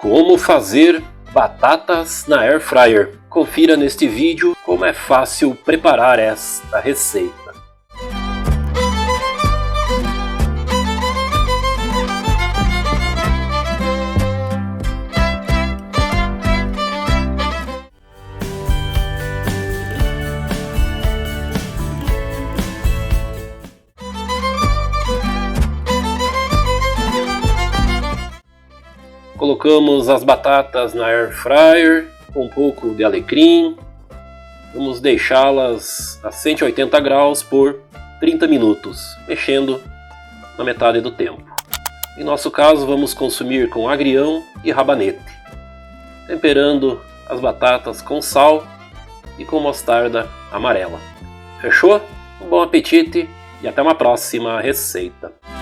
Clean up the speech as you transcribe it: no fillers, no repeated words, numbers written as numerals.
Como fazer batatas na Air Fryer. Confira neste vídeo como é fácil preparar esta receita. Colocamos as batatas na Air Fryer com um pouco de alecrim. Vamos deixá-las a 180 graus por 30 minutos, mexendo na metade do tempo. Em nosso caso, vamos consumir com agrião e rabanete, temperando as batatas com sal e com mostarda amarela. Fechou? Um bom apetite e até uma próxima receita!